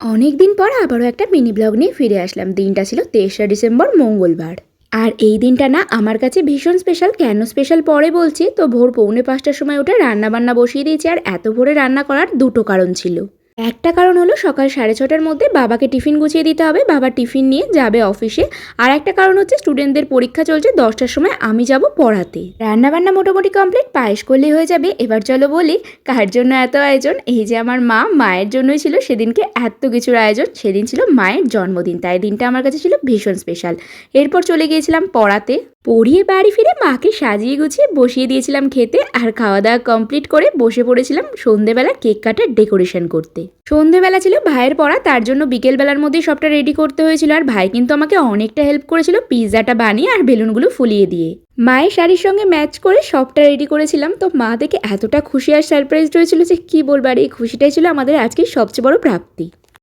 অনেকদিন পর আবারও একটা মিনি ব্লগ নিয়ে ফিরে আসলাম। দিনটা ছিল 23শে ডিসেম্বর, মঙ্গলবার। আর এই দিনটা না আমার কাছে ভীষণ স্পেশাল। কেন স্পেশাল পরে বলছি। তো ভোর 4:45টার সময় উঠে রান্না বান্না বসিয়ে দিয়েছি। আর এত ভোরে রান্না করার দুটো কারণ ছিল। একটা কারণ হলো সকাল 6:30টার মধ্যে বাবাকে টিফিন গুছিয়ে দিতে হবে, বাবা টিফিন নিয়ে যাবে অফিসে। আর একটা কারণ হচ্ছে স্টুডেন্টদের পরীক্ষা চলছে, 10টার সময় আমি যাব পড়াতে। রান্নাবান্না মোটামুটি কমপ্লিট, পায়েস করলেই হয়ে যাবে। এবার চলো বলি কার জন্য এত আয়োজন। এই যে আমার মা, মায়ের জন্যই ছিল সেদিনকে এত কিছুর আয়োজন। সেদিন ছিল মায়ের জন্মদিন, তাই দিনটা আমার কাছে ছিল ভীষণ স্পেশাল। এরপর চলে গিয়েছিলাম পড়াতে। পড়িয়ে বাড়ি ফিরে মাকে সাজিয়ে গুছিয়ে বসিয়ে দিয়েছিলাম খেতে। আর খাওয়া দাওয়া কমপ্লিট করে বসে পড়েছিলাম সন্ধেবেলা কেক কাটার ডেকোরেশন করতে। সন্ধেবেলা ছিল ভাইয়ের পড়া, তার জন্য বিকেলবেলার মধ্যেই সবটা রেডি করতে হয়েছিল। আর ভাই কিন্তু আমাকে অনেকটা হেল্প করেছিল পিৎজাটা বানিয়ে আর বেলুনগুলো ফুলিয়ে দিয়ে। মায়ের শাড়ির সঙ্গে ম্যাচ করে সবটা রেডি করেছিলাম। তো মা দেখে এতটা খুশি আর সারপ্রাইজড হয়েছিল যে কি বলবো। আর এই খুশিটাই ছিল আমাদের আজকের সবচেয়ে বড় প্রাপ্তি।